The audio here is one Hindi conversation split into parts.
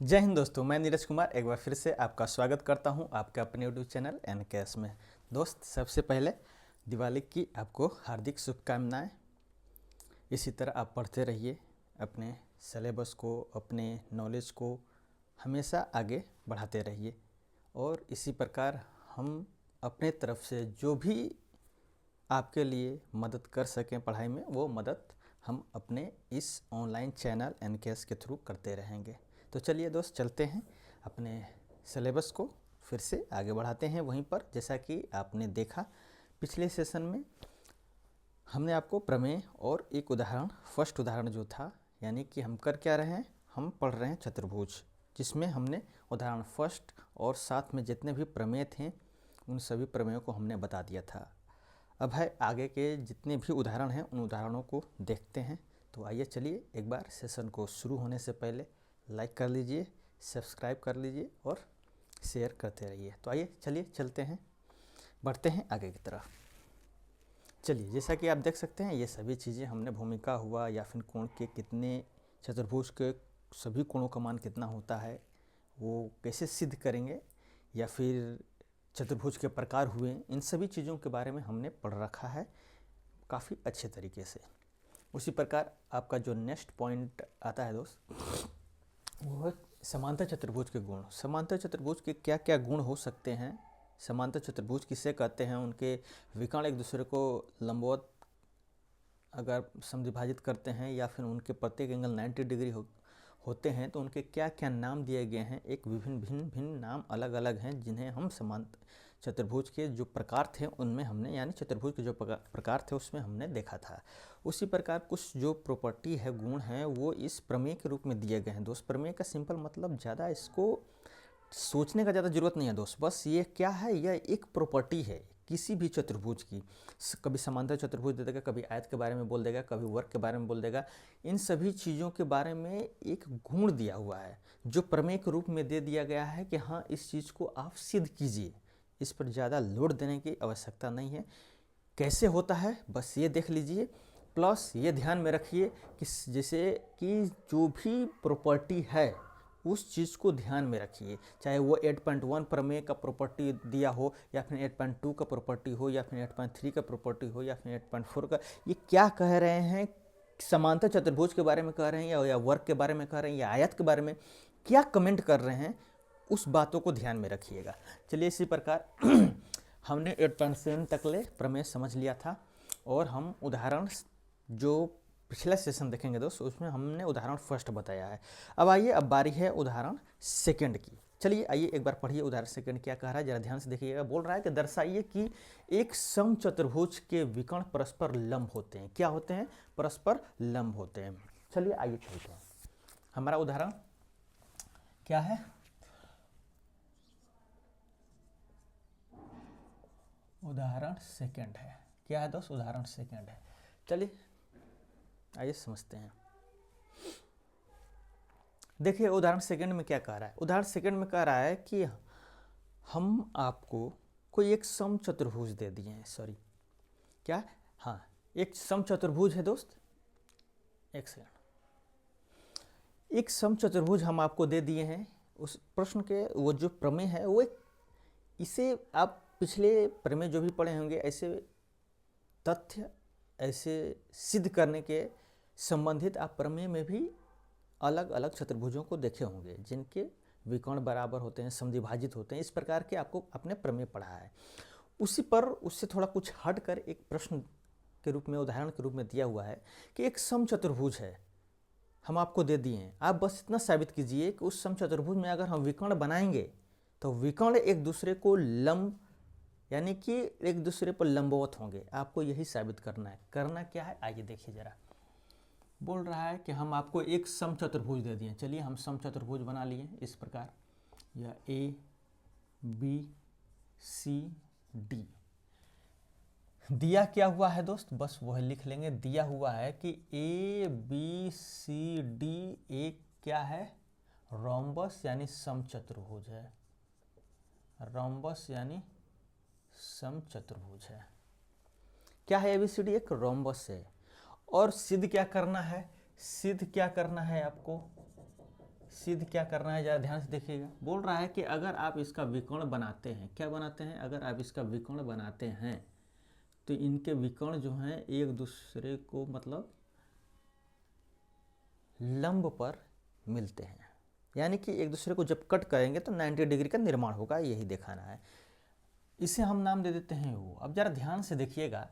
जय हिंद दोस्तों, मैं नीरज कुमार एक बार फिर से आपका स्वागत करता हूं आपके अपने यूट्यूब चैनल एन कैश में। दोस्त, सबसे पहले दिवाली की आपको हार्दिक शुभकामनाएं। इसी तरह आप पढ़ते रहिए, अपने सिलेबस को, अपने नॉलेज को हमेशा आगे बढ़ाते रहिए और इसी प्रकार हम अपने तरफ से जो भी आपके लिए मदद कर सकें पढ़ाई में, वो मदद हम अपने इस ऑनलाइन चैनल एन कैश के थ्रू करते रहेंगे। तो चलिए दोस्त, चलते हैं अपने सिलेबस को फिर से आगे बढ़ाते हैं। वहीं पर जैसा कि आपने देखा पिछले सेशन में हमने आपको प्रमेय और एक उदाहरण, फर्स्ट उदाहरण जो था, यानी कि हम कर क्या रहे हैं, हम पढ़ रहे हैं चतुर्भुज, जिसमें हमने उदाहरण फर्स्ट और साथ में जितने भी प्रमेय थे उन सभी प्रमेयों को हमने बता दिया था। अब है आगे के जितने भी उदाहरण हैं उन उदाहरणों को देखते हैं। तो आइए चलिए, एक बार सेशन को शुरू होने से पहले लाइक कर लीजिए, सब्सक्राइब कर लीजिए और शेयर करते रहिए। तो आइए चलिए चलते हैं, बढ़ते हैं आगे की तरफ। चलिए, जैसा कि आप देख सकते हैं ये सभी चीज़ें हमने भूमिका हुआ या फिर कोण के कितने, चतुर्भुज के सभी कोणों का मान कितना होता है, वो कैसे सिद्ध करेंगे, या फिर चतुर्भुज के प्रकार हुए, इन सभी चीज़ों के बारे में हमने पढ़ रखा है काफ़ी अच्छे तरीके से। उसी प्रकार आपका जो नेक्स्ट पॉइंट आता है दोस्त, वो है समांतर चतुर्भुज के गुण। समांतर चतुर्भुज के क्या क्या गुण हो सकते हैं, समांतर चतुर्भुज किसे कहते हैं, उनके विकर्ण एक दूसरे को लंबवत अगर समविभाजित करते हैं या फिर उनके प्रत्येक एंगल 90 डिग्री होते हैं तो उनके क्या क्या नाम दिए गए हैं। एक भिन्न नाम अलग अलग हैं जिन्हें हम समांतर चतुर्भुज के जो प्रकार थे उनमें हमने, यानी चतुर्भुज के जो प्रकार थे उसमें हमने देखा था। उसी प्रकार कुछ जो प्रॉपर्टी है, गुण हैं, वो इस प्रमेय के रूप में दिए गए हैं दोस्त। प्रमेय का सिंपल मतलब ज़्यादा इसको सोचने का ज़्यादा ज़रूरत नहीं है दोस्त। बस ये क्या है, यह एक प्रॉपर्टी है किसी भी चतुर्भुज की। कभी समांतर चतुर्भुज दे देगा, कभी आयत के बारे में बोल देगा, कभी वर्ग के बारे में बोल देगा। इन सभी चीज़ों के बारे में एक गुण दिया हुआ है जो प्रमेय के रूप में दे दिया गया है कि हाँ, इस चीज़ को आप सिद्ध कीजिए। इस पर ज़्यादा लोड देने की आवश्यकता नहीं है। कैसे होता है बस ये देख लीजिए। प्लस ये ध्यान में रखिए कि जैसे कि जो भी प्रॉपर्टी है उस चीज़ को ध्यान में रखिए, चाहे वो 8.1 प्रमेय का प्रॉपर्टी दिया हो, या फिर 8.2 का प्रॉपर्टी हो, या फिर 8.3 का प्रॉपर्टी हो, या फिर 8.4 का। ये क्या कह रहे हैं, समांतर चतुर्भुज के बारे में कह रहे हैं या वर्ग के बारे में कह रहे हैं या आयत के बारे में क्या कमेंट कर रहे हैं, उस बातों को ध्यान में रखिएगा। चलिए, इसी प्रकार हमने 8.7 तक ले प्रमेय समझ लिया था और हम उदाहरण जो पिछला सेशन देखेंगे दोस्त उसमें हमने उदाहरण फर्स्ट बताया है। अब आइए, अब बारी है उदाहरण सेकंड की। चलिए आइए एक बार पढ़िए उदाहरण सेकंड क्या कह रहा है, जरा ध्यान से देखिएगा। बोल रहा है कि दर्शाइए कि एक समचतुर्भुज के विकर्ण परस्पर लंब होते हैं। क्या होते हैं? परस्पर लंब होते हैं। चलिए आइए चलते हैं। हमारा उदाहरण क्या है? उदाहरण सेकंड है। क्या है दोस्त? उदाहरण सेकंड है। चलिए आइए समझते हैं। देखिए उदाहरण सेकंड में क्या कह रहा है। उदाहरण सेकंड में कह रहा है कि हम आपको कोई एक समचतुर्भुज दे दिए हैं। सॉरी, क्या? हाँ, एक समचतुर्भुज है दोस्त। एक सेकंड, एक समचतुर्भुज हम आपको दे दिए हैं। उस प्रश्न के वो जो प्रमेय है वो इसे आप पिछले प्रमेय जो भी पढ़े होंगे, ऐसे तथ्य, ऐसे सिद्ध करने के संबंधित आप प्रमेय में भी अलग अलग चतुर्भुजों को देखे होंगे जिनके विकर्ण बराबर होते हैं, समद्विभाजित होते हैं। इस प्रकार के आपको अपने प्रमेय पढ़ा है। उसी पर उससे थोड़ा कुछ हटकर एक प्रश्न के रूप में, उदाहरण के रूप में दिया हुआ है कि एक समचतुर्भुज है, हम आपको दे दिए हैं। आप बस इतना साबित कीजिए कि उस समचतुर्भुज में अगर हम विकर्ण बनाएंगे तो विकर्ण एक दूसरे को लंब, यानी कि एक दूसरे पर लंबवत होंगे। आपको यही साबित करना है। करना क्या है आइए देखिए जरा। बोल रहा है कि हम आपको एक समचतुर्भुज दे दिए। चलिए हम समचतुर्भुज बना लिए इस प्रकार, या ए बी सी डी। दिया क्या हुआ है दोस्त, बस वह लिख लेंगे। दिया हुआ है कि ए बी सी डी एक क्या है? रोम्बस यानी समचतुर्भुज है। रोम्बस यानी समचतुर्भुज है। क्या है? एबीसीडी एक रोम्बस है। और सिद्ध क्या करना है? सिद्ध क्या करना है आपको? सिद्ध क्या करना है, जरा ध्यान से देखिएगा। बोल रहा है कि अगर आप इसका विकर्ण बनाते हैं, क्या बनाते हैं, अगर आप इसका विकर्ण बनाते हैं तो इनके विकर्ण जो हैं एक दूसरे को मतलब लंब पर मिलते हैं, यानी कि एक दूसरे को जब कट करेंगे तो 90 डिग्री का निर्माण होगा, यही दिखाना है। इसे हम नाम दे देते हैं वो। अब जरा ध्यान से देखिएगा,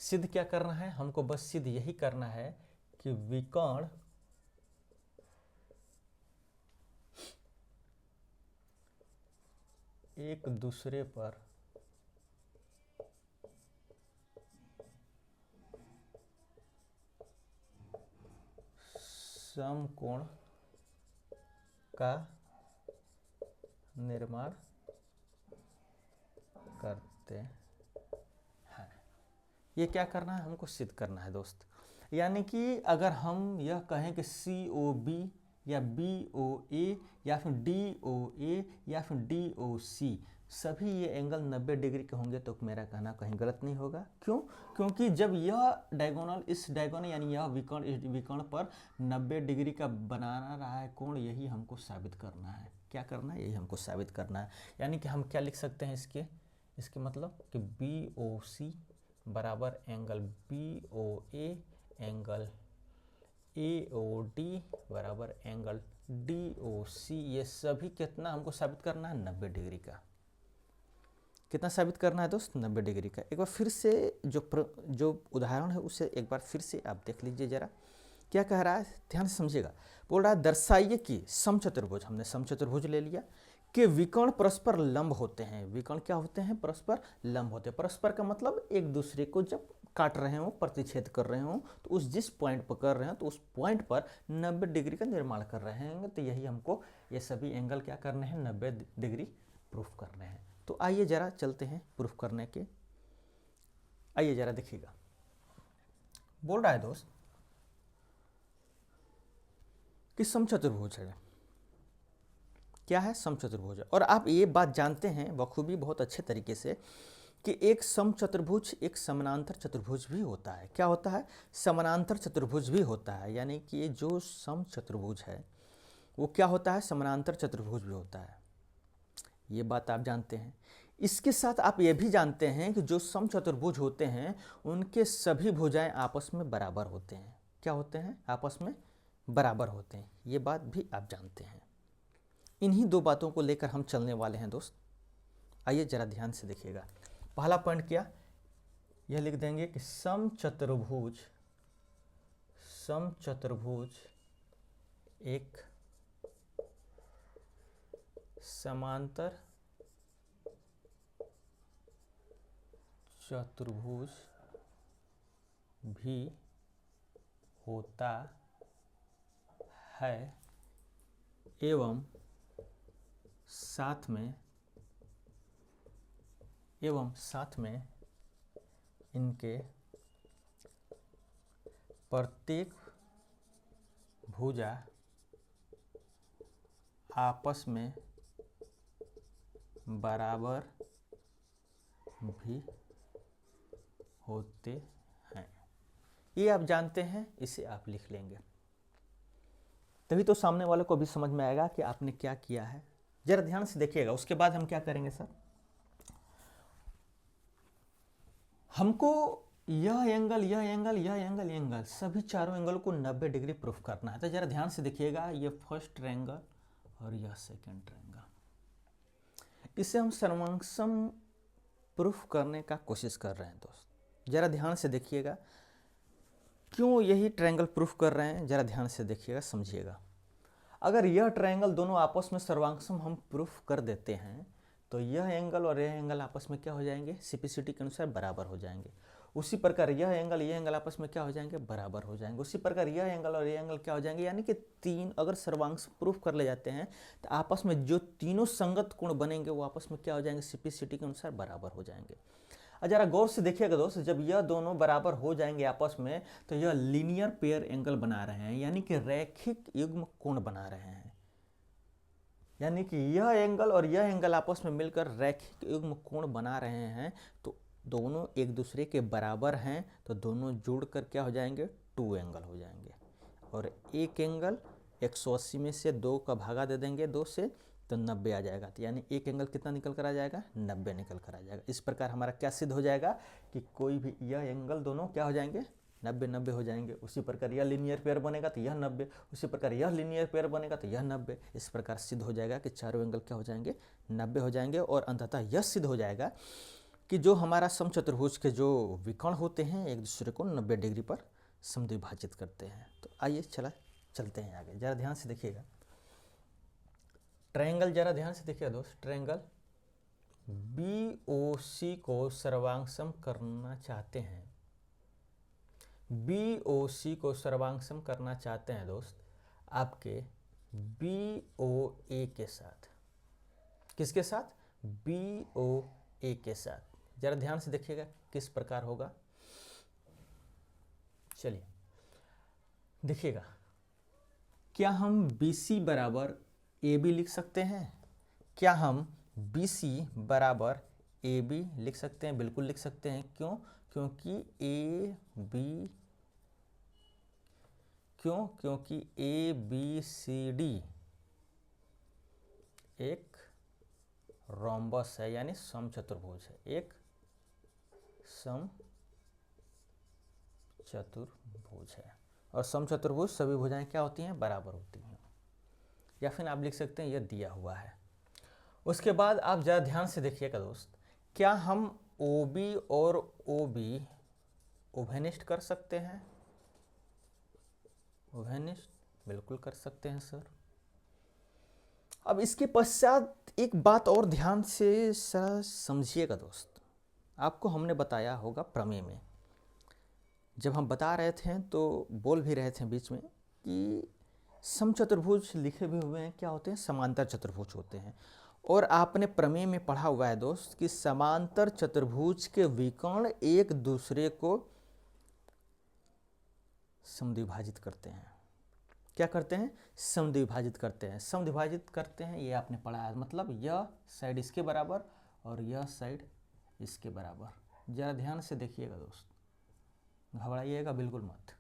सिद्ध क्या करना है हमको, बस सिद्ध यही करना है कि विकर्ण एक दूसरे पर समकोण का निर्माण करते हैं। ये क्या करना है, हमको सिद्ध करना है दोस्त। यानी कि अगर हम यह कहें कि COB या BOA या फिर DOA या फिर DOC सभी ये एंगल 90 डिग्री के होंगे तो मेरा कहना कहीं गलत नहीं होगा। क्यों? क्योंकि जब यह डायगोनल इस डायगोनल यानी यह विकर्ण इस विकर्ण पर 90 डिग्री का बनाना रहा है कोण, यही हमको साबित करना है। क्या करना है, यही हमको साबित करना है। यानी कि हम क्या लिख सकते हैं इसके मतलब कि BOC बराबर एंगल BOA एंगल AOD बराबर एंगल DOC, ये सभी कितना हमको साबित करना है, 90 डिग्री का। कितना साबित करना है दोस्त, 90 डिग्री का। एक बार फिर से जो उदाहरण है उसे एक बार फिर से आप देख लीजिए जरा, क्या कह रहा है, ध्यान से समझिएगा। बोल रहा है दर्शाइए कि समचतुर्भुज, हमने समचतुर्भुज ले लिया, कि विकर्ण परस्पर लंब होते हैं। विकर्ण क्या होते हैं, परस्पर लंब होते हैं। परस्पर का मतलब एक दूसरे को जब काट रहे हो, प्रतिच्छेद कर रहे हो, तो उस जिस पॉइंट पर कर रहे हो तो उस पॉइंट पर 90 डिग्री का निर्माण कर रहे हैं। तो यही हमको ये सभी एंगल क्या करने हैं, 90 डिग्री प्रूफ करने हैं। तो आइए जरा चलते हैं प्रूफ करने के। आइए जरा देखिएगा, बोल रहा है दोस्त कि समचतुर्भुज है। क्या है, समचतुर्भुज है। और आप ये बात जानते हैं बखूबी बहुत अच्छे तरीके से कि एक समचतुर्भुज एक समानांतर चतुर्भुज भी होता है। क्या होता है, समानांतर चतुर्भुज भी होता है। यानी कि ये जो समचतुर्भुज है वो क्या होता है, समानांतर चतुर्भुज भी होता है। ये बात आप जानते हैं। इसके साथ आप ये भी जानते हैं कि जो समचतुर्भुज होते हैं उनके सभी भुजाएं आपस में बराबर होते हैं। क्या होते हैं, आपस में बराबर होते हैं। ये बात भी आप जानते हैं। इन्हीं दो बातों को लेकर हम चलने वाले हैं दोस्त। आइए जरा ध्यान से देखिएगा। पहला पॉइंट क्या, यह लिख देंगे कि समचतुर्भुज एक समांतर चतुर्भुज भी होता है एवं साथ में इनके प्रत्येक भुजा आपस में बराबर भी होते हैं। ये आप जानते हैं, इसे आप लिख लेंगे, तभी तो सामने वाले को भी समझ में आएगा कि आपने क्या किया है। जरा ध्यान से देखिएगा। उसके बाद हम क्या करेंगे सर, हमको यह एंगल सभी चारों एंगल को 90 डिग्री प्रूफ करना है। तो जरा ध्यान से देखिएगा, ये फर्स्ट ट्रायंगल और यह सेकंड ट्रायंगल, इसे हम सर्वांगसम प्रूफ करने का कोशिश कर रहे हैं दोस्त। जरा ध्यान से देखिएगा, क्यों यही ट्रायंगल प्रूफ कर रहे हैं, जरा ध्यान से देखिएगा, समझिएगा। अगर यह ट्रायंगल दोनों आपस में सर्वांगसम हम प्रूफ कर देते हैं तो यह एंगल और यह एंगल आपस में क्या हो जाएंगे, सीपीसीटी के अनुसार बराबर हो जाएंगे। उसी प्रकार यह एंगल आपस में क्या हो जाएंगे, बराबर हो जाएंगे। उसी प्रकार यह एंगल और यह एंगल क्या हो जाएंगे, यानी कि तीन अगर सर्वांगसम प्रूफ कर ले जाते हैं तो आपस में जो तीनों संगत कोण बनेंगे वो आपस में क्या हो जाएंगे, सीपीसीटी के अनुसार बराबर हो जाएंगे। जरा गौर से देखिएगा दोस्त, जब यह दोनों बराबर हो जाएंगे आपस में तो यह लीनियर पेयर एंगल बना रहे हैं, यानी कि रैखिक युग्म कोण बना रहे हैं। यानी कि यह एंगल और यह एंगल आपस में मिलकर रैखिक युग्म कोण बना रहे हैं, तो दोनों एक दूसरे के बराबर हैं, तो दोनों जोड़कर क्या हो जाएंगे, 2 एंगल हो जाएंगे। और एक एंगल 180 में से 2 का भागा दे देंगे 2 से, तो 90 आ जाएगा। तो यानी एक एंगल कितना निकल कर आ जाएगा, 90 निकल कर आ जाएगा। इस प्रकार हमारा क्या सिद्ध हो जाएगा कि कोई भी यह एंगल दोनों क्या हो जाएंगे, 90-90 हो जाएंगे। उसी प्रकार यह लीनियर पेयर बनेगा तो यह 90, उसी प्रकार यह लीनियर पेयर बनेगा तो यह 90। इस प्रकार सिद्ध हो जाएगा कि चारों एंगल क्या हो जाएंगे, 90 हो जाएंगे। और अंततः यह सिद्ध हो जाएगा कि जो हमारा समचतुर्भुज के जो विकर्ण होते हैं एक दूसरे को 90 डिग्री पर समद्विभाजित करते हैं। तो आइए चलते हैं आगे, जरा ध्यान से देखिएगा। ट्रायंगल जरा ध्यान से देखिएगा दोस्त, ट्रायंगल BOC को सर्वांगसम करना चाहते हैं। BOC को सर्वांगसम करना चाहते हैं दोस्त आपके BOA के साथ। किसके साथ, BOA के साथ। जरा ध्यान से देखिएगा किस प्रकार होगा। चलिए देखिएगा, क्या हम BC बराबर AB लिख सकते हैं? क्या हम BC बराबर AB लिख सकते हैं? बिल्कुल लिख सकते हैं। क्यों? क्योंकि ABCD एक रोम्बस है, यानी समचतुर्भुज है, एक समचतुर्भुज है। और समचतुर्भुज सभी भुजाएं क्या होती हैं, बराबर होती हैं। या फिर आप लिख सकते हैं यह दिया हुआ है। उसके बाद आप ज़रा ध्यान से देखिएगा दोस्त, क्या हम OB और OB उभयनिष्ठ कर सकते हैं? उभयनिष्ठ बिल्कुल कर सकते हैं सर। अब इसके पश्चात एक बात और ध्यान से समझिएगा दोस्त, आपको हमने बताया होगा प्रमेय में, जब हम बता रहे थे तो बोल भी रहे थे बीच में कि समचतुर्भुज लिखे भी हुए हैं क्या होते हैं, समांतर चतुर्भुज होते हैं। और आपने प्रमेय में पढ़ा हुआ है दोस्त कि समांतर चतुर्भुज के विकर्ण एक दूसरे को समद्विभाजित करते हैं। क्या करते हैं, समद्विभाजित करते हैं। समद्विभाजित करते हैं ये आपने पढ़ा है, मतलब यह साइड इसके बराबर और यह साइड इसके बराबर। जरा ध्यान से देखिएगा दोस्त, घबराइएगा बिल्कुल मत।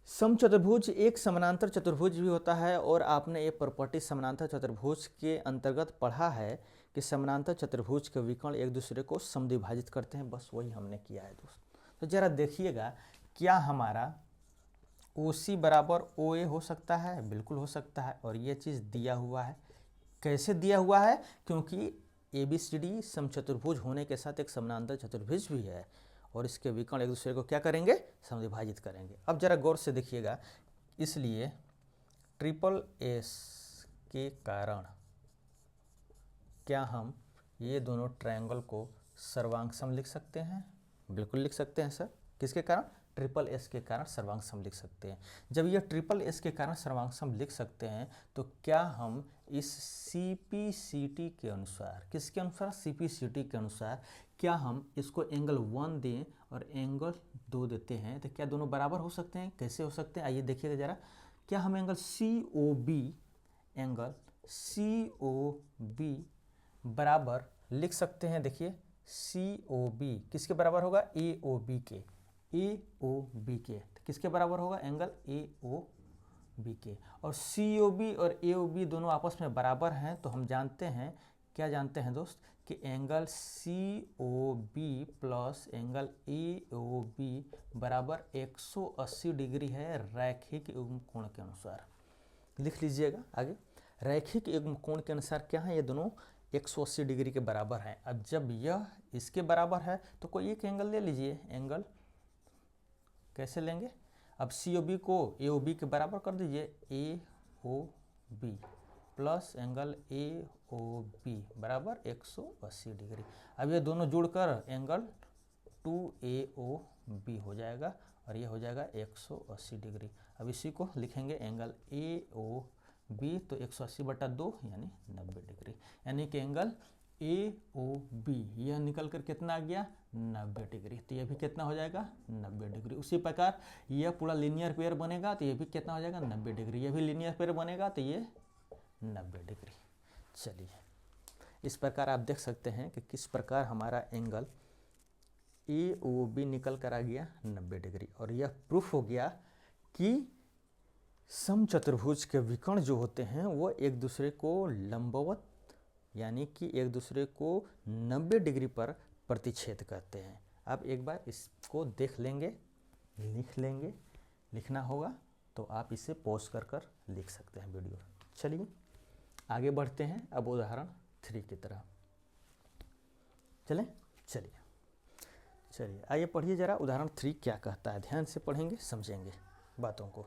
समचतुर्भुज एक समानांतर चतुर्भुज भी होता है, और आपने ये प्रॉपर्टी समानांतर चतुर्भुज के अंतर्गत पढ़ा है कि समानांतर चतुर्भुज के विकर्ण एक दूसरे को समद्विभाजित करते हैं। बस वही हमने किया है दोस्त। तो जरा देखिएगा, क्या हमारा OC बराबर OA हो सकता है? बिल्कुल हो सकता है। और ये चीज़ दिया हुआ है। कैसे दिया हुआ है? क्योंकि ABCD समचतुर्भुज होने के साथ एक समानांतर चतुर्भुज भी है, और इसके विकर्ण एक दूसरे को क्या करेंगे, समद्विभाजित करेंगे। अब जरा गौर से देखिएगा, इसलिए SSS के कारण क्या हम ये दोनों ट्रायंगल को सर्वांगसम लिख सकते हैं? बिल्कुल लिख सकते हैं सर। किसके कारण? SSS के कारण सर्वांगसम लिख सकते हैं। जब यह SSS के कारण सर्वांगसम लिख सकते हैं, तो क्या हम इस CPCT के अनुसार, किसके अनुसार, CPCT के अनुसार, क्या हम इसको एंगल 1 दें और एंगल 2 देते हैं, तो क्या दोनों बराबर हो सकते हैं? कैसे हो सकते हैं, आइए देखिएगा जरा। क्या हम एंगल COB बराबर लिख सकते हैं? देखिए COB किसके बराबर होगा, AOB के। AOB के किसके बराबर होगा, एंगल AOB के। और COB और AOB दोनों आपस में बराबर हैं, तो हम जानते हैं, क्या जानते हैं दोस्त, कि angle COB plus angle AOB बराबर 180 डिग्री है रैखिक युग्म कोण के अनुसार। लिख लीजिएगा आगे, रैखिक युग्म कोण के अनुसार क्या है, ये दोनों 180 डिग्री के बराबर हैं। अब जब यह इसके बराबर है तो कोई एक एंगल ले लीजिए। एंगल कैसे लेंगे, अब COB को AOB के बराबर कर दीजिए, AOB प्लस एंगल AOB बराबर 180 डिग्री। अब ये दोनों जुड़कर एंगल 2AOB हो जाएगा, और ये हो जाएगा 180 डिग्री। अब इसी को लिखेंगे एंगल AOB, तो 180/2 यानी 90 डिग्री। यानी कि एंगल AOB यह निकल कर कितना आ गया, 90 डिग्री। तो ये भी कितना हो जाएगा, 90 डिग्री। उसी प्रकार यह पूरा लीनियर पेयर बनेगा, तो ये भी कितना हो जाएगा, 90 डिग्री। ये भी लीनियर पेयर बनेगा, तो ये 90 डिग्री। चलिए, इस प्रकार आप देख सकते हैं कि किस प्रकार हमारा एंगल AOB निकल कर आ गया 90 डिग्री। और यह प्रूफ हो गया कि समचतुर्भुज के विकर्ण जो होते हैं वो एक दूसरे को लंबवत यानी कि एक दूसरे को 90 डिग्री पर प्रतिच्छेद करते हैं। अब एक बार इसको देख लेंगे, लिख लेंगे, लिखना होगा तो आप इसे पॉज कर कर लिख सकते हैं वीडियो। चलिए आगे बढ़ते हैं अब उदाहरण 3 की तरह। चलिए आइए पढ़िए जरा उदाहरण 3 क्या कहता है। ध्यान से पढ़ेंगे, समझेंगे बातों को।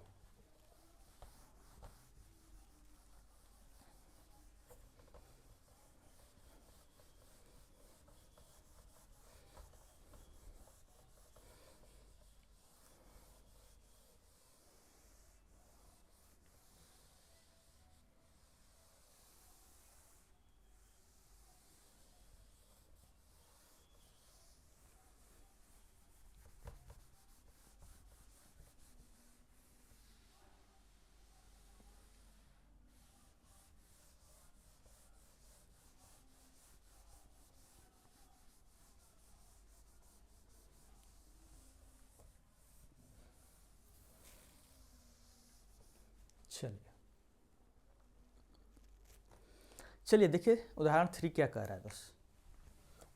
चलिए देखिए उदाहरण 3 क्या कह रहा है। बस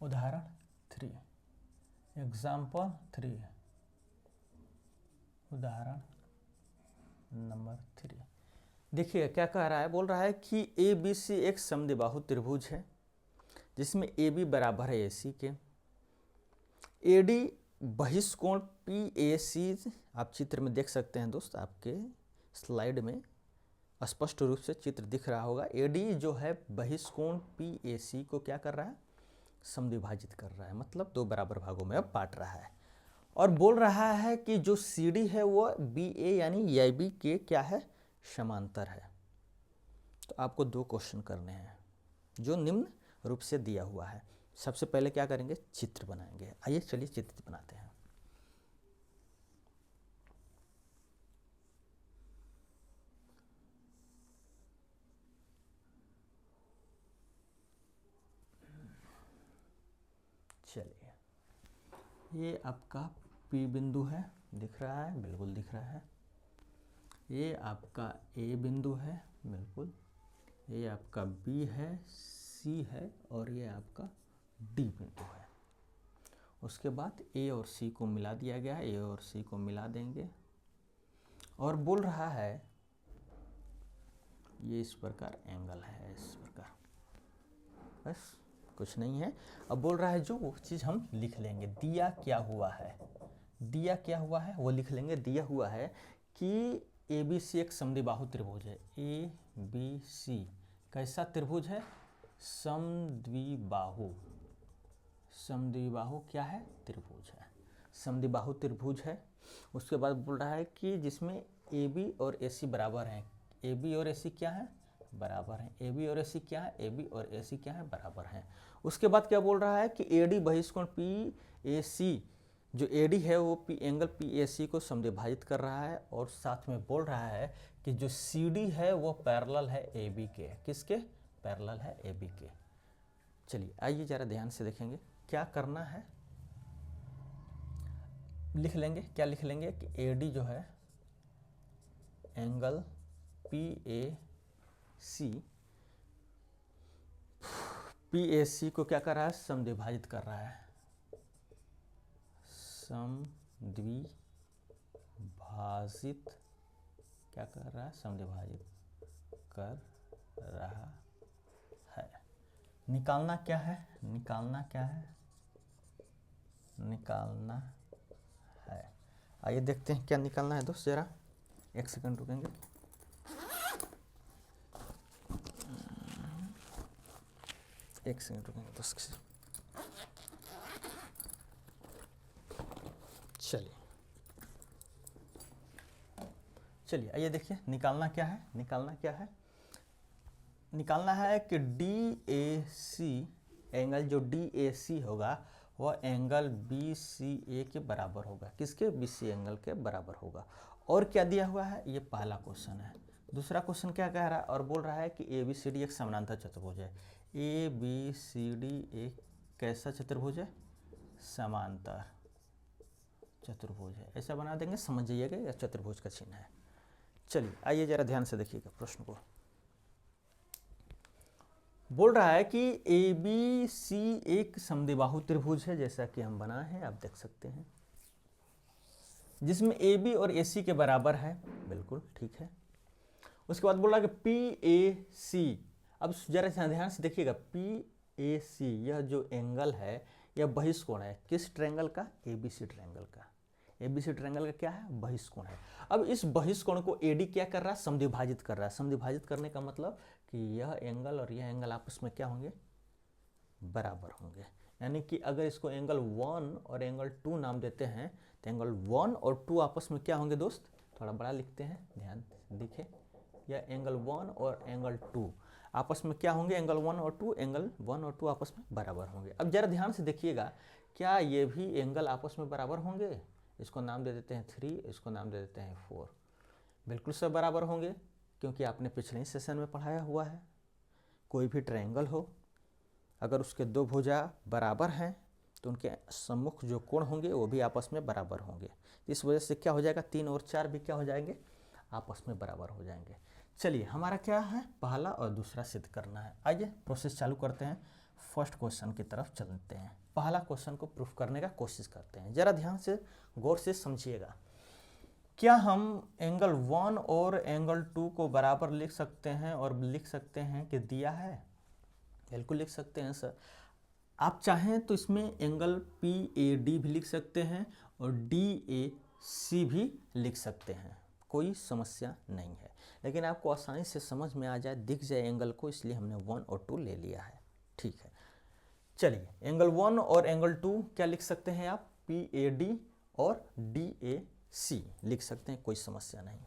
उदाहरण 3, एग्जाम्पल 3, उदाहरण नंबर 3। देखिए क्या कह रहा है, बोल रहा है कि ए बी सी एक समद्विबाहु त्रिभुज है जिसमें ए बी बराबर है ए सी के। ए डी बहिष्कोण पी ए सी, आप चित्र में देख सकते हैं दोस्त, आपके स्लाइड में स्पष्ट रूप से चित्र दिख रहा होगा। ए डी जो है बहिष्कोण पी ए सी को क्या कर रहा है, समद्विभाजित कर रहा है, मतलब 2 बराबर भागों में अब बांट रहा है। और बोल रहा है कि जो सी डी है वो बी ए यानी ए बी के क्या है, समांतर है। तो आपको 2 क्वेश्चन करने हैं जो निम्न रूप से दिया हुआ है। सबसे पहले क्या करेंगे, चित्र बनाएंगे। आइए चलिए चित्र बनाते हैं। चलिए ये आपका P बिंदु है, दिख रहा है, बिल्कुल दिख रहा है। ये आपका A बिंदु है, बिल्कुल। ये आपका B है, C है और ये आपका D बिंदु है। उसके बाद A और C को मिला दिया गया है, A और C को मिला देंगे और बोल रहा है ये इस प्रकार एंगल है, इस प्रकार, बस कुछ नहीं है। अब बोल रहा है जो वो चीज़ हम लिख लेंगे, दिया क्या हुआ है, दिया क्या हुआ है वो लिख लेंगे। दिया हुआ है कि ए बी सी एक समद्विबाहु त्रिभुज है। ए बी सी कैसा त्रिभुज है, समद्विबाहु, समद्विबाहु क्या है, त्रिभुज है, समद्विबाहु त्रिभुज है। उसके बाद बोल रहा है कि जिसमें ए बी और ए सी बराबर हैं। ए बी और ए सी क्या है, बराबर हैं। ए बी और ए सी क्या है, ए बी और ए सी क्या है, बराबर हैं। उसके बाद क्या बोल रहा है कि ए डी बहिष्कोण पी ए सी, जो ए डी है वो P angle P A C को समद्विभाजित कर रहा है। और साथ में बोल रहा है कि जो सी डी है वो पैरेलल है ए बी के। किसके, पैरेलल है ए बी के। चलिए आइए जरा ध्यान से देखेंगे क्या करना है। लिख लेंगे, क्या लिख लेंगे कि ए डी जो है angle P A C, P A C को क्या कर रहा है, समद्विभाजित कर रहा है, समद्विभाजित क्या कर रहा है, समद्विभाजित कर रहा है। निकालना क्या है, निकालना क्या है, निकालना है। आइए देखते हैं क्या निकालना है दोस्त, जरा 1 सेकंड रुकेंगे। एक सेकंड रुकेंगे दोस्त। चलिए आइए देखिए निकालना क्या है, निकालना क्या है, निकालना है कि डी ए सी एंगल, जो डी ए सी होगा वह एंगल बी सी ए के बराबर होगा। किसके, बी सी एंगल के बराबर होगा। और क्या दिया हुआ है, ये पहला क्वेश्चन है। दूसरा क्वेश्चन क्या कह रहा है, और बोल रहा है कि ए बी सी डी एक समानांतर चतुर्भुज है। ए बी सी डी एक कैसा चतुर्भुज है, समांतर चतुर्भुज है। ऐसा बना देंगे, समझ जाइएगा यह चतुर्भुज का चिन्ह है। चलिए आइए जरा ध्यान से देखिएगा प्रश्न को। बोल रहा है कि ए बी सी एक समद्विबाहु त्रिभुज है, जैसा कि हम बनाए हैं, आप देख सकते हैं, जिसमें ए बी और ए सी के बराबर है। बिल्कुल ठीक है। उसके बाद बोल रहा है कि पी ए सी, अब जरा ध्यान से देखिएगा, पी ए सी यह जो एंगल है यह बहिष्कोण है। किस ट्रायंगल का? ए बी सी ट्रायंगल का। ए बी सी ट्रायंगल का क्या है? बहिष्कोण है। अब इस बहिष्कोण को ए डी क्या कर रहा है? समद्विभाजित कर रहा है। समद्विभाजित करने का मतलब कि यह एंगल और यह एंगल आपस में क्या होंगे? बराबर होंगे। यानी कि अगर इसको एंगल 1 और एंगल 2 नाम देते हैं तो एंगल 1 और 2 आपस में क्या होंगे दोस्त? थोड़ा बड़ा लिखते हैं, ध्यान दिखे, यह एंगल 1 और एंगल 2 आपस में क्या होंगे? एंगल 1 और 2, एंगल 1 और 2 आपस में बराबर होंगे। अब जरा ध्यान से देखिएगा, क्या ये भी एंगल आपस में बराबर होंगे? इसको नाम दे देते हैं 3, इसको नाम दे देते हैं 4। बिल्कुल सब बराबर होंगे, क्योंकि आपने पिछले ही सेशन में पढ़ाया हुआ है, कोई भी ट्रायंगल हो अगर उसके दो भुजा बराबर हैं तो उनके सम्मुख जो कोण होंगे वो भी आपस में बराबर होंगे। इस वजह से क्या हो जाएगा? 3 और 4 भी क्या हो जाएंगे? आपस में बराबर हो जाएंगे। चलिए हमारा क्या है? पहला और दूसरा सिद्ध करना है। आइए प्रोसेस चालू करते हैं, फर्स्ट क्वेश्चन की तरफ चलते हैं। पहला क्वेश्चन को प्रूफ करने का कोशिश करते हैं। जरा ध्यान से गौर से समझिएगा, क्या हम एंगल 1 और एंगल 2 को बराबर लिख सकते हैं और लिख सकते हैं कि दिया है? बिल्कुल लिख सकते हैं सर। आप चाहें तो इसमें एंगल पी ए डी भी लिख सकते हैं और डी ए सी भी लिख सकते हैं, कोई समस्या नहीं है। लेकिन आपको आसानी से समझ में आ जाए, दिख जाए एंगल को, इसलिए हमने 1 और 2 ले लिया है। ठीक है, चलिए एंगल 1 और एंगल 2 क्या लिख सकते हैं आप? पी ए डी और डी ए सी लिख सकते हैं, कोई समस्या नहीं।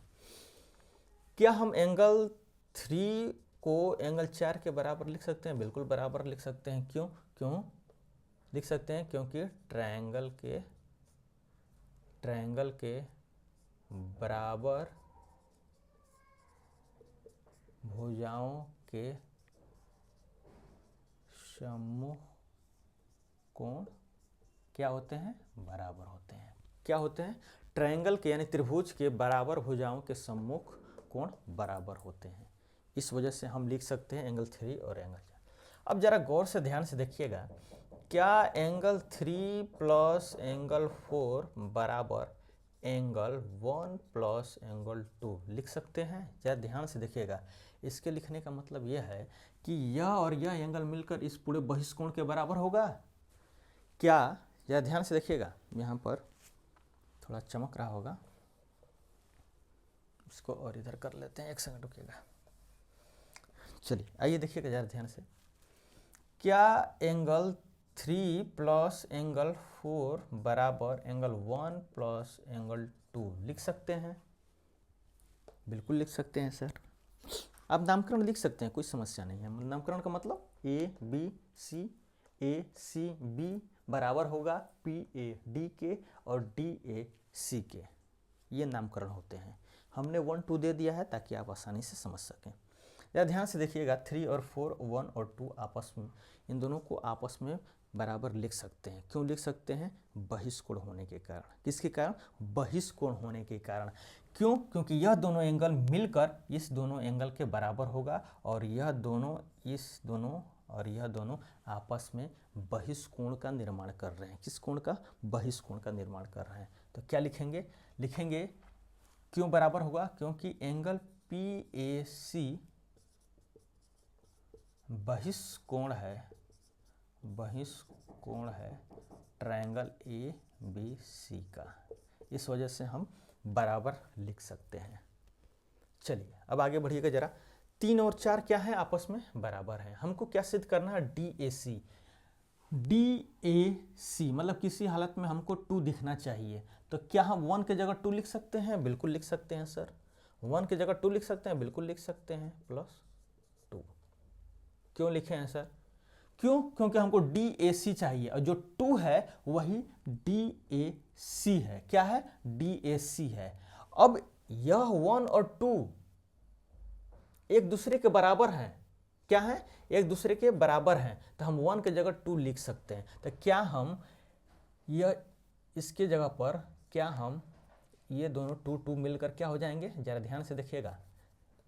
क्या हम एंगल 3 को एंगल 4 के बराबर लिख सकते हैं? बिल्कुल बराबर लिख सकते हैं। क्यों लिख सकते हैं? क्योंकि ट्रायंगल के बराबर भुजाओं के सम्मुख कोण क्या होते हैं? बराबर होते हैं। क्या होते हैं? ट्रायंगल के यानी त्रिभुज के बराबर भुजाओं के सम्मुख कोण बराबर होते हैं। इस वजह से हम लिख सकते हैं एंगल 3 और एंगल 4। अब जरा गौर से ध्यान से देखिएगा, क्या एंगल 3 प्लस एंगल 4 बराबर एंगल 1 प्लस एंगल 2 लिख सकते हैं? जरा ध्यान से देखिएगा, इसके लिखने का मतलब यह है कि यह और यह एंगल मिलकर इस पूरे बहिष्कोण के बराबर होगा। क्या? जरा ध्यान से देखिएगा, यहाँ पर थोड़ा चमक रहा होगा, इसको और इधर कर लेते हैं, एक सेकंड रुकिएगा। चलिए आइए देखिएगा जरा ध्यान से, क्या एंगल 3 प्लस एंगल 4 बराबर एंगल 1 प्लस एंगल 2 लिख सकते हैं? बिल्कुल लिख सकते हैं सर। आप नामकरण लिख सकते हैं, कोई समस्या नहीं है। नामकरण का मतलब ए बी सी बी बराबर होगा पी ए डी के और डी ए सी के, ये नामकरण होते हैं। हमने 1 2 दे दिया है ताकि आप आसानी से समझ सकें। या ध्यान से देखिएगा, 3 और 4, 1 और 2 आपस में, इन दोनों को आपस में बराबर लिख सकते हैं। क्यों लिख सकते हैं? बहिष्कोण होने के कारण। किसके कारण? बहिष्कोण होने के कारण। क्यों? क्योंकि यह दोनों एंगल मिलकर इस दोनों एंगल के बराबर होगा और यह दोनों इस दोनों और यह दोनों आपस में बहिष्कोण का निर्माण कर रहे हैं। किस कोण का? बहिष्कोण का निर्माण कर रहे हैं। तो क्या लिखेंगे? लिखेंगे क्यों बराबर होगा? क्योंकि एंगल पी ए सी बहिष्कोण है ट्रायंगल ए बी सी का। इस वजह से हम बराबर लिख सकते हैं। चलिए अब आगे बढ़िएगा जरा। 3 और 4 क्या है? आपस में बराबर है। हमको क्या सिद्ध करना है? डी ए सी मतलब किसी हालत में हमको 2 दिखना चाहिए। तो क्या हम 1 की जगह 2 लिख सकते हैं? बिल्कुल लिख सकते हैं सर। 1 की जगह 2 लिख सकते हैं? बिल्कुल लिख सकते हैं, प्लस 2। क्यों लिखे हैं सर? क्यों? क्योंकि हमको डी ए सी चाहिए और जो 2 है वही डी ए सी है। क्या है? डी ए सी है। अब यह 1 और 2 एक दूसरे के बराबर हैं। क्या है? एक दूसरे के बराबर हैं, तो हम 1 की जगह 2 लिख सकते हैं। तो क्या हम यह इसके जगह पर क्या हम ये दोनों 2 2 मिलकर क्या हो जाएंगे, ज़रा ध्यान से देखिएगा,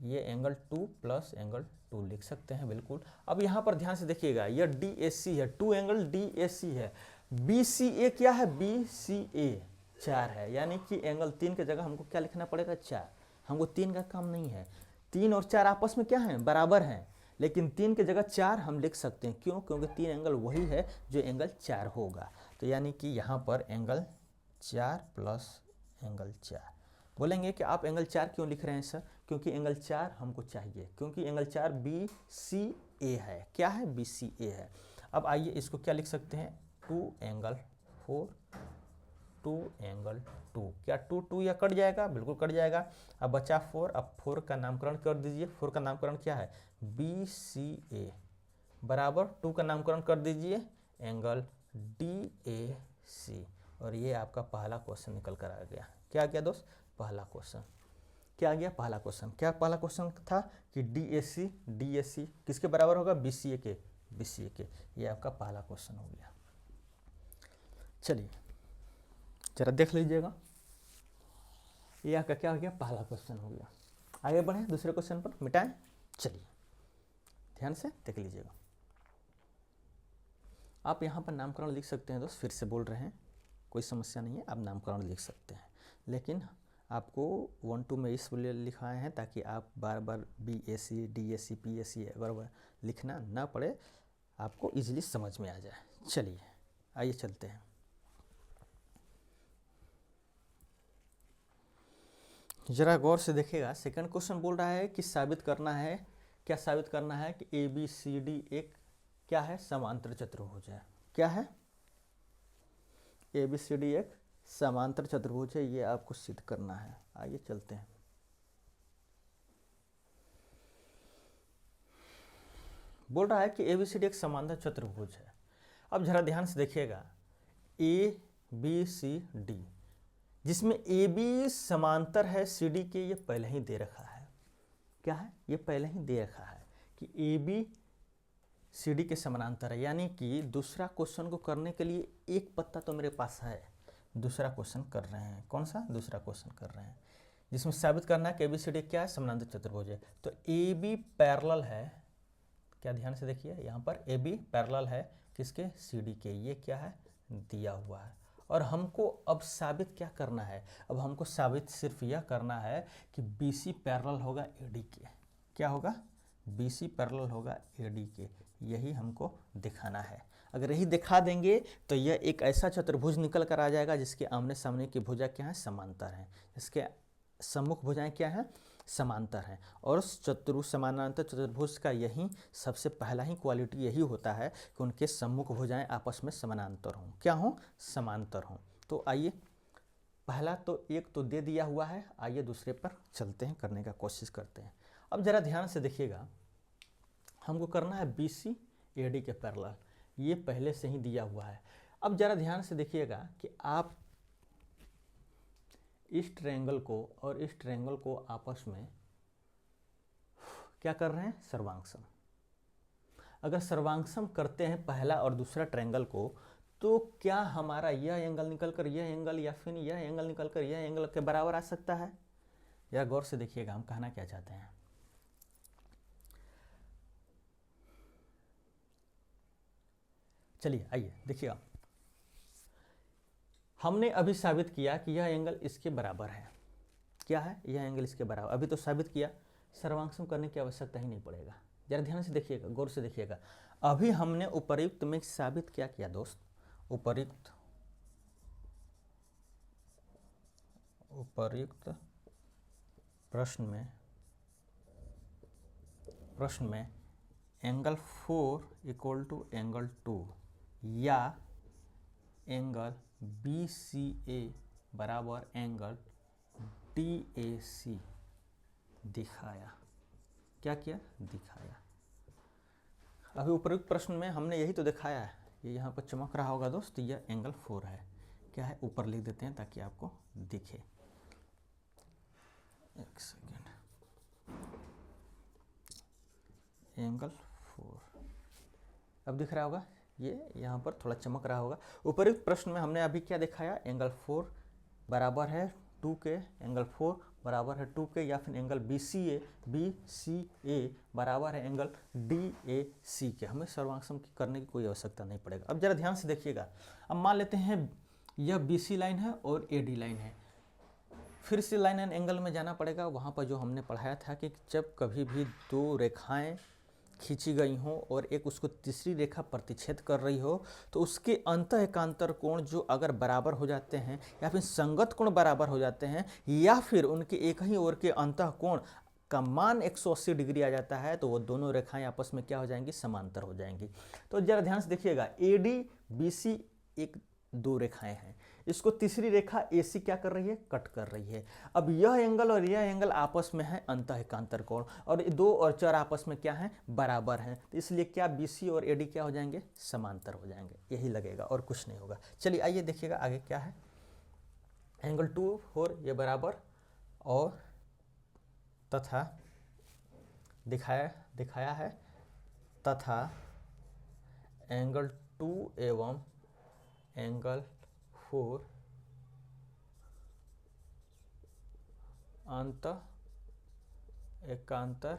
ये एंगल 2 प्लस एंगल 2 लिख सकते हैं बिल्कुल। अब यहाँ पर ध्यान से देखिएगा, ये DAC है, 2 एंगल DAC है, BCA क्या है, BCA 4 है, यानी कि एंगल 3 की जगह हमको क्या लिखना पड़ेगा, 4। हमको 3 का काम नहीं है, 3 और 4 आपस में क्या है, बराबर हैं, लेकिन 3 की जगह 4 हम लिख सकते हैं। क्यों? क्योंकि 3 एंगल वही है जो एंगल 4 होगा। तो यानी कि यहाँ पर एंगल 4 प्लस एंगल 4। बोलेंगे कि आप एंगल 4 क्यों लिख रहे हैं सर? क्योंकि एंगल 4 हमको चाहिए, क्योंकि एंगल 4 BCA है। क्या है? BCA है। अब आइए इसको क्या लिख सकते हैं, 2 एंगल 4, 2 एंगल 2। क्या 2 2 या कट जाएगा? बिल्कुल कट जाएगा। अब बचा 4, अब 4 का नामकरण कर दीजिए। 4 का नामकरण क्या है, BCA बराबर 2 का नामकरण कर दीजिए एंगल DAC। और ये आपका पहला क्वेश्चन निकल कर आ गया। क्या आ गया दोस्त? पहला क्वेश्चन। क्या आ गया? पहला क्वेश्चन। क्या पहला क्वेश्चन था कि DAC किसके बराबर होगा, BCA के। ये आपका पहला क्वेश्चन हो गया। चलिए जरा देख लीजिएगा, ये आपका क्या हो गया, पहला क्वेश्चन हो गया। आगे बढ़े दूसरे क्वेश्चन पर, मिटाएं। चलिए ध्यान से देख लीजिएगा। आप यहाँ पर नामकरण लिख सकते हैं दोस्त, फिर से बोल रहे हैं, कोई समस्या नहीं है, आप नामकरण लिख सकते हैं, लेकिन आपको 1 2 में इसलिए लिखाए हैं ताकि आप बार बार BAC DAC PAC अगर लिखना ना पड़े, आपको इजीली समझ में आ जाए। चलिए आइए चलते हैं। जरा गौर से देखिएगा, सेकंड क्वेश्चन बोल रहा है कि साबित करना है, क्या साबित करना है कि ABCD एक क्या है, समांतर चतुर्भुज है। क्या है? ABCD एक समांतर चतुर्भुज है, ये आपको सिद्ध करना है। आइए चलते हैं। बोल रहा है कि ABCD एक समांतर चतुर्भुज है। अब जरा ध्यान से देखिएगा, ABCD जिसमें AB समांतर है CD के, ये पहले ही दे रखा है। क्या है? ये पहले ही दे रखा है कि ABCD के समानांतर है, यानी कि दूसरा क्वेश्चन को करने के लिए एक पत्ता तो मेरे पास है। दूसरा क्वेश्चन कर रहे हैं, कौन सा? दूसरा क्वेश्चन कर रहे हैं जिसमें साबित करना है कि ABCD क्या है, समानांतर चतुर्भुज है। तो AB पैरेलल है, क्या ध्यान से देखिए, यहाँ पर AB पैरेलल है किसके, CD के। ये क्या है, दिया हुआ है। और हमको अब साबित क्या करना है, अब हमको साबित सिर्फ यह करना है कि BC पैरेलल होगा AD के। क्या होगा? BC पैरेलल होगा AD के, यही हमको दिखाना है। अगर यही दिखा देंगे तो यह एक ऐसा चतुर्भुज निकल कर आ जाएगा जिसके आमने सामने की भुजा क्या है, समांतर है। इसके सम्मुख भुजाएं क्या हैं, समांतर हैं। और समानांतर चतुर्भुज का यही सबसे पहला ही क्वालिटी यही होता है कि उनके सम्मुख भुजाएं आपस में समानांतर हों। क्या हों? समांतर हों। तो आइए, पहला तो एक तो दे दिया हुआ है, आइए दूसरे पर चलते हैं, करने का कोशिश करते हैं। अब जरा ध्यान से देखिएगा, हमको करना है BC AD के पैरेलल, ये पहले से ही दिया हुआ है। अब जरा ध्यान से देखिएगा कि आप इस ट्रायंगल को और इस ट्रायंगल को आपस में क्या कर रहे हैं, सर्वांगसम। अगर सर्वांगसम करते हैं पहला और दूसरा ट्रायंगल को, तो क्या हमारा यह एंगल निकलकर यह एंगल या फिर यह एंगल निकलकर यह एंगल के बराबर आ सकता है? या गौर से देखिएगा, हम कहना क्या चाहते हैं। चलिए आइए देखिएगा, हमने अभी साबित किया कि यह एंगल इसके बराबर है। क्या है? यह एंगल इसके बराबर, अभी तो साबित किया, सर्वांगसम करने की आवश्यकता ही नहीं पड़ेगा। जरा ध्यान से देखिएगा, गौर से देखिएगा, अभी हमने उपर्युक्त में साबित क्या किया दोस्त, उपर्युक्त प्रश्न में एंगल 4 इक्वल टू एंगल 2 या एंगल BCA बराबर एंगल DAC दिखाया। क्या किया? दिखाया। अभी उपरोक्त प्रश्न में हमने यही तो दिखाया है। ये यहाँ पर चमक रहा होगा दोस्त, यह एंगल 4 है। क्या है? ऊपर लिख देते हैं ताकि आपको दिखे। एक सेकेंड, एंगल 4 अब दिख रहा होगा, ये यहाँ पर थोड़ा चमक रहा होगा। उपरोक्त प्रश्न में हमने अभी क्या दिखाया, एंगल 4 बराबर है 2K, एंगल 4 बराबर है 2K, या फिर एंगल BCA बराबर है एंगल DAC के। हमें सर्वांग करने की कोई आवश्यकता नहीं पड़ेगा। अब जरा ध्यान से देखिएगा, अब मान लेते हैं यह BC लाइन है और AD लाइन है, फिर से लाइन एंड एंगल में जाना पड़ेगा। वहाँ पर जो हमने पढ़ाया था कि जब कभी भी दो रेखाएं खींची गई हों और एक उसको तीसरी रेखा प्रतिच्छेद कर रही हो, तो उसके अंतः एकांतर कोण जो अगर बराबर हो जाते हैं, या फिर संगत कोण बराबर हो जाते हैं, या फिर उनके एक ही ओर के अंतः कोण का मान 180 डिग्री आ जाता है, तो वो दोनों रेखाएं आपस में क्या हो जाएंगी, समांतर हो जाएंगी। तो जरा ध्यान से देखिएगा, ADBC एक दो रेखाएं हैं, इसको तीसरी रेखा AC क्या कर रही है, कट कर रही है। अब यह एंगल और यह एंगल आपस में है अंतः एकांतर कोण, और 2 और 4 आपस में क्या है, बराबर हैं, तो इसलिए क्या BC और AD क्या हो जाएंगे, समांतर हो जाएंगे। यही लगेगा और कुछ नहीं होगा। चलिए आइए देखिएगा आगे क्या है। एंगल 2 4 ये बराबर और तथा दिखाया है तथा एंगल 2 एवं एंगल 4 अंतः एकांतर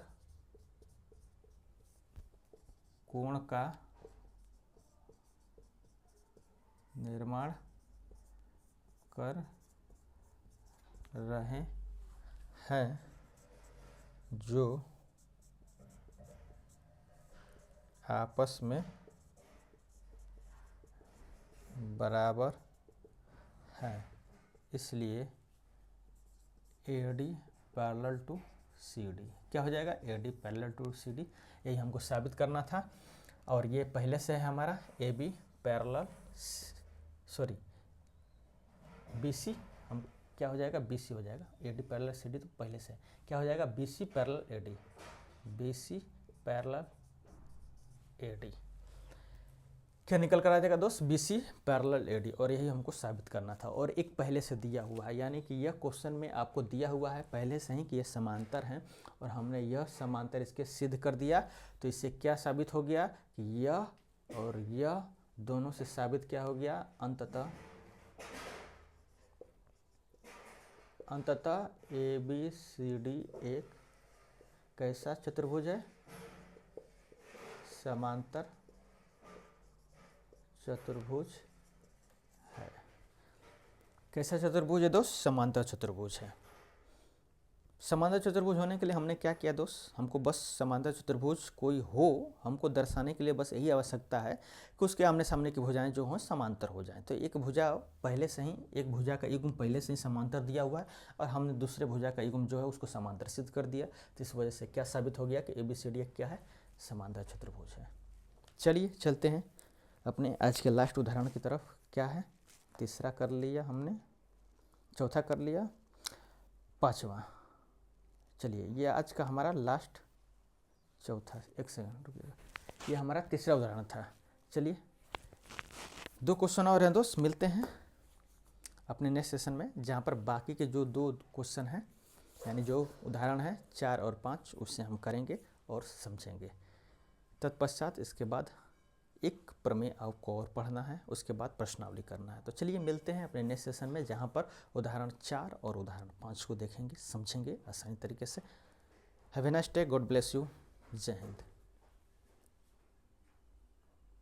कोण का निर्माण कर रहे हैं, जो आपस में बराबर है, इसलिए AD पैरेलल टू CD क्या हो जाएगा, AD पैरेलल टू CD। यही हमको साबित करना था। और ये पहले से है हमारा AB पैरेलल BC, हम क्या हो जाएगा, BC हो जाएगा। AD पैरेलल CD तो पहले से क्या हो जाएगा, BC parallel AD, BC parallel AD क्या निकल कर आ जाएगा दोस्त, BC पैरेलल AD। और यही हमको साबित करना था। और एक पहले से दिया हुआ है, यानी कि यह क्वेश्चन में आपको दिया हुआ है पहले से ही कि ये समांतर हैं, और हमने यह समांतर इसके सिद्ध कर दिया। तो इससे क्या साबित हो गया कि यह और यह दोनों से साबित क्या हो गया, अंततः ABCD एक कैसा चतुर्भुज है, समांतर चतुर्भुज है। कैसा चतुर्भुज है दोस्त, समांतर चतुर्भुज है। समांतर चतुर्भुज होने के लिए हमने क्या किया दोस्त, हमको बस समांतर चतुर्भुज कोई हो हमको दर्शाने के लिए बस यही आवश्यकता है कि उसके आमने सामने की भुजाएं जो हों समांतर हो जाएं। तो एक भुजा पहले से ही, एक भुजा का युग्म पहले से ही समांतर दिया हुआ है, और हमने दूसरे भुजा का युग्म जो है उसको समांतर सिद्ध कर दिया। तो इस वजह से क्या साबित हो गया कि ABCD एक क्या है, समांतर चतुर्भुज है। चलिए चलते हैं अपने आज के लास्ट उदाहरण की तरफ। क्या है, तीसरा कर लिया हमने, चौथा कर लिया, पांचवा। चलिए ये आज का हमारा लास्ट चौथा, एक सेकंड रुकिएगा, ये हमारा तीसरा उदाहरण था। चलिए 2 क्वेश्चन और हैं दोस्त, मिलते हैं अपने नेक्स्ट सेशन में, जहाँ पर बाकी के जो 2 क्वेश्चन हैं, यानी जो उदाहरण है 4 और 5, उससे हम करेंगे और समझेंगे। तत्पश्चात इसके बाद एक प्रमेय आपको और पढ़ना है, उसके बाद प्रश्नावली करना है। तो चलिए मिलते हैं अपने नेक्स्ट सेशन में, जहाँ पर उदाहरण 4 और उदाहरण 5 को देखेंगे, समझेंगे आसानी तरीके से। Have a nice day, God bless you, जय हिंद।